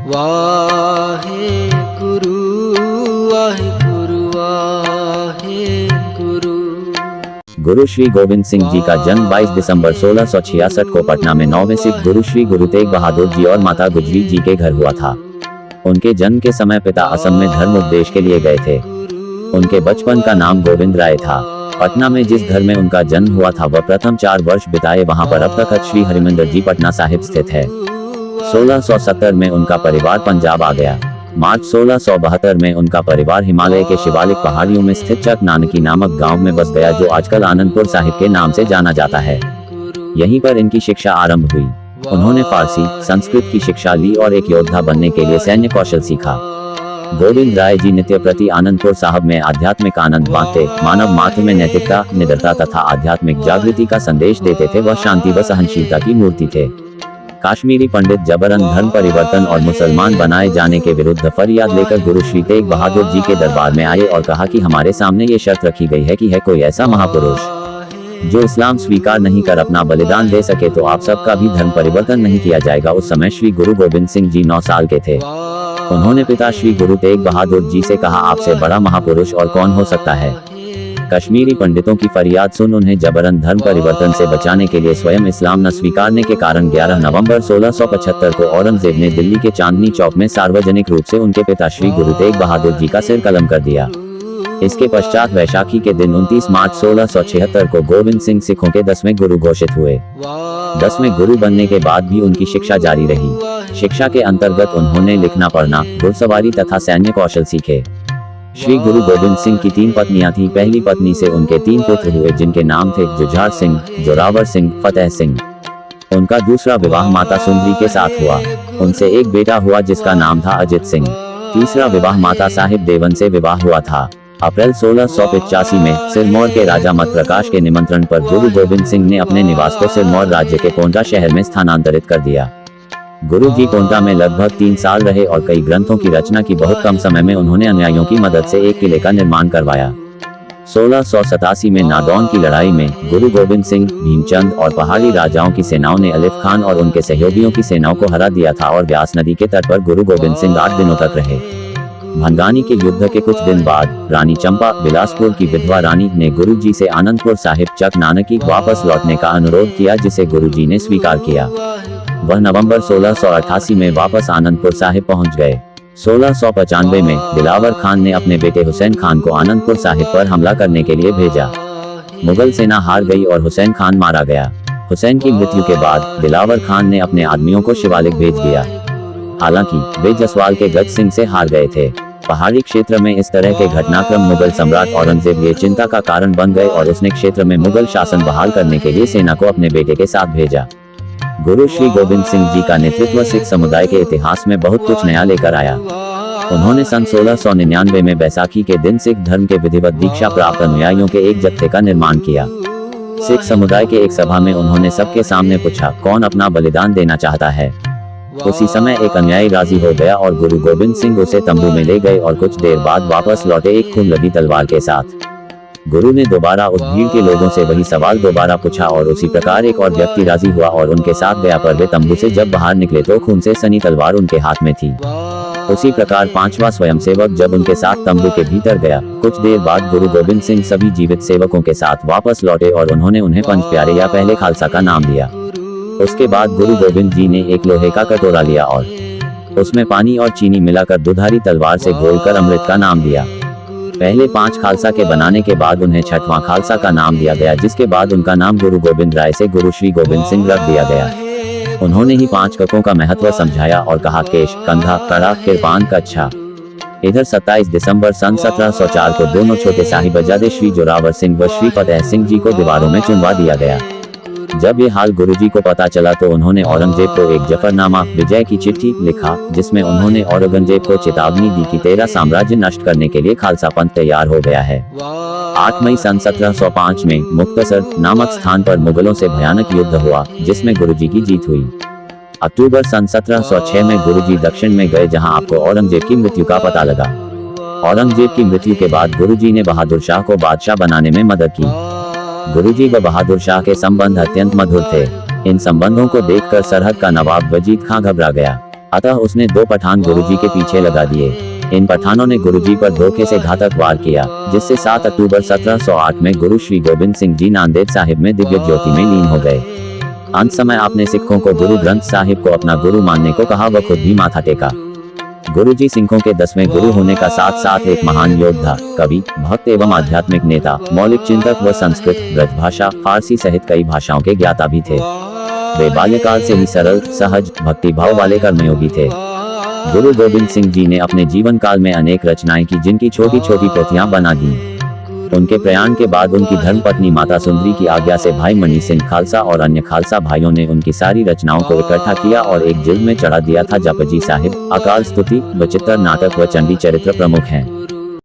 वाहेगुरु वाहेगुरु वाहेगुरु। गुरु श्री गोविंद सिंह जी का जन्म 22 दिसंबर 1666 को पटना में 9वें सिख गुरु श्री गुरु तेग बहादुर जी और माता गुजरी जी के घर हुआ था। उनके जन्म के समय पिता असम में धर्म उपदेश के लिए गए थे। उनके बचपन का नाम गोविंद राय था। पटना में जिस घर में उनका जन्म हुआ था वह प्रथम 4 वर्ष बिताए वहां पर अब तक श्री हरिमंदिर जी पटना साहिब स्थित है। 1670 में उनका परिवार पंजाब आ गया। मार्च 1672 में उनका परिवार हिमालय के शिवालिक पहाड़ियों में स्थित चक नानकी नामक गांव में बस गया जो आजकल आनंदपुर साहिब के नाम से जाना जाता है। यहीं पर इनकी शिक्षा आरंभ हुई। उन्होंने फारसी, संस्कृत की शिक्षा ली और एक योद्धा बनने के लिए सैन्य कौशल सीखा। गोविंद राय जी नित्य प्रति आनंदपुर साहब में आध्यात्मिक आनंद बांटते, मानव मात्र में नैतिकता, निडरता तथा आध्यात्मिक जागृति का संदेश देते थे। वह शांति व सहनशीलता की मूर्ति थे। काश्मीरी पंडित जबरन धर्म परिवर्तन और मुसलमान बनाए जाने के विरुद्ध फरियाद लेकर गुरु श्री तेग बहादुर जी के दरबार में आए और कहा कि हमारे सामने ये शर्त रखी गई है कि है कोई ऐसा महापुरुष जो इस्लाम स्वीकार नहीं कर अपना बलिदान दे सके तो आप सबका भी धर्म परिवर्तन नहीं किया जाएगा। उस समय श्री गुरु गोविंद सिंह जी 9 साल के थे। उन्होंने पिता श्री गुरु तेग बहादुर जी से कहा, आपसे बड़ा महापुरुष और कौन हो सकता है। कश्मीरी पंडितों की फरियाद सुन उन्हें जबरन धर्म परिवर्तन से बचाने के लिए स्वयं इस्लाम न स्वीकारने के कारण 11 नवंबर 1675 को औरंगजेब ने दिल्ली के चांदनी चौक में सार्वजनिक रूप से उनके पिता श्री गुरु तेग बहादुर जी का सिर कलम कर दिया। इसके पश्चात वैशाखी के दिन 29 मार्च 1676 को गोविंद सिंह सिखों के 10वें गुरु घोषित हुए। 10वें गुरु बनने के बाद भी उनकी शिक्षा जारी रही। शिक्षा के अंतर्गत उन्होंने लिखना पढ़ना, घुड़सवारी तथा सैन्य कौशल सीखे। श्री गुरु गोविंद सिंह की 3 पत्नियां थीं। पहली पत्नी से उनके 3 पुत्र हुए जिनके नाम थे जुझार सिंह, जोरावर सिंह, फतेह सिंह। उनका दूसरा विवाह माता सुंदरी के साथ हुआ। उनसे एक बेटा हुआ जिसका नाम था अजित सिंह। तीसरा विवाह माता साहिब देवन से विवाह हुआ था। अप्रैल 1685 में सिरमौर के राजा मत प्रकाश के निमंत्रण पर गुरु गोविंद सिंह ने अपने निवास को सिरमौर राज्य के कोंटा शहर में स्थानांतरित कर दिया। गुरु जी कोंटा में लगभग 3 साल रहे और कई ग्रंथों की रचना की। बहुत कम समय में उन्होंने अनुयायियों की मदद से एक किले का निर्माण करवाया। 1687 में नादौन की लड़ाई में गुरु गोविंद सिंह, भीमचंद और पहाड़ी राजाओं की सेनाओं ने अलिफ खान और उनके सहयोगियों की सेनाओं को हरा दिया था और व्यास नदी के तट पर गुरु गोविंद सिंह 8 दिनों तक रहे। भंगानी के युद्ध के कुछ दिन बाद रानी चंपा, बिलासपुर की विधवा रानी, ने गुरु जी से आनंदपुर साहिब चक नानकी वापस लौटने का अनुरोध किया जिसे गुरु जी ने स्वीकार किया। वह नवंबर 1688 में वापस आनंदपुर साहिब पहुंच गए। 1695 में दिलावर खान ने अपने बेटे हुसैन खान को आनंदपुर साहिब पर हमला करने के लिए भेजा। मुगल सेना हार गई और हुसैन खान मारा गया। हुसैन की मृत्यु के बाद दिलावर खान ने अपने आदमियों को शिवालिक भेज दिया। हालांकि वे जसवाल के गज सिंह से हार गए थे। पहाड़ी क्षेत्र में इस तरह के घटनाक्रम मुगल सम्राट औरंगजेब लिए चिंता का कारण बन गए और उसने क्षेत्र में मुगल शासन बहाल करने के लिए सेना को अपने बेटे के साथ भेजा। गुरु श्री गोविंद सिंह जी का नेतृत्व सिख समुदाय के इतिहास में बहुत कुछ नया लेकर आया। उन्होंने सन 1699 में बैसाखी के दिन सिख धर्म के विधिवत दीक्षा प्राप्त अनुयायियों के एक जत्थे का निर्माण किया। सिख समुदाय के एक सभा में उन्होंने सबके सामने पूछा, कौन अपना बलिदान देना चाहता है। उसी समय एक अनुयायी राजी हो गया और गुरु गोविंद सिंह उसे तंबू में ले गए और कुछ देर बाद वापस लौटे एक खून लगी तलवार के साथ। गुरु ने दोबारा उस भीड़ के लोगों से वही सवाल दोबारा पूछा और उसी प्रकार एक और व्यक्ति राजी हुआ और उनके साथ गया, पर वे तंबू से जब बाहर निकले तो खून से सनी तलवार उनके हाथ में थी। उसी प्रकार 5वां स्वयंसेवक जब उनके साथ तंबू के भीतर गया। कुछ देर बाद गुरु गोविंद सिंह सभी जीवित सेवकों के साथ वापस लौटे और उन्होंने उन्हें पंच प्यारे या पहले खालसा का नाम दिया। उसके बाद गुरु गोविंद जी ने एक लोहे का कटोरा लिया और उसमें पानी और चीनी मिलाकर दुधारी तलवार से घोलकर अमृत का नाम दिया। पहले 5 खालसा के बनाने के बाद उन्हें 6वां खालसा का नाम दिया गया, जिसके बाद उनका नाम गुरु गोविंद राय से गुरु श्री गोविंद सिंह रख दिया गया। उन्होंने ही 5 ककों का महत्व समझाया और कहा, केश, कंधा, कड़ा, किरपान, कच्छा। इधर 27 दिसंबर सन 1704 को दोनों छोटे साहिबजादे श्री जोरावर सिंह व श्री फतेह सिंह जी को दीवारों में चुनवा दिया गया। जब ये हाल गुरुजी को पता चला तो उन्होंने औरंगजेब को एक जफरनामा, विजय की चिट्ठी लिखा, जिसमें उन्होंने औरंगजेब को चेतावनी दी कि तेरा साम्राज्य नष्ट करने के लिए खालसा पंथ तैयार हो गया है। 8 मई सन 1705 में मुक्तसर नामक स्थान पर मुगलों से भयानक युद्ध हुआ, जिसमें गुरुजी की जीत हुई। अक्टूबर सन 1706 में गुरुजी दक्षिण में गए, जहां आपको औरंगजेब की मृत्यु का पता लगा। औरंगजेब की मृत्यु के बाद गुरुजी ने बहादुर शाह को बादशाह बनाने में मदद की। गुरुजी व बहादुर शाह के संबंध अत्यंत मधुर थे। इन संबंधों को देखकर सरहद का नवाब वजीद खां घबरा गया। अतः उसने 2 पठान गुरुजी के पीछे लगा दिए। इन पठानों ने गुरुजी पर धोखे से घातक वार किया, जिससे 7 अक्टूबर 1708 में गुरु श्री गोबिंद सिंह जी नांदेड़ साहिब में दिव्य ज्योति में लीन हो गए। अंत समय आपने सिखों को गुरु ग्रंथ साहिब को अपना गुरु मानने को कहा व खुद भी माथा टेका। गुरुजी सिखों के 10वें गुरु होने का साथ साथ एक महान योद्धा, कवि, भक्त एवं आध्यात्मिक नेता, मौलिक चिंतक व संस्कृत, ब्रज भाषा, फारसी सहित कई भाषाओं के ज्ञाता भी थे। वे बाल्यकाल से ही सरल, सहज, भक्तिभाव वाले कर्मयोगी थे। गुरु गोबिंद सिंह जी ने अपने जीवन काल में अनेक रचनाएं की, जिनकी छोटी छोटी प्रतियां बना दी। उनके प्रयाण के बाद उनकी धर्मपत्नी माता सुंदरी की आज्ञा से भाई मनी सिंह खालसा और अन्य खालसा भाइयों ने उनकी सारी रचनाओं को इकट्ठा किया और एक जिल्द में चढ़ा दिया था। जपजी साहिब, अकाल स्तुति, बचित्र नाटक व चंडी चरित्र प्रमुख हैं।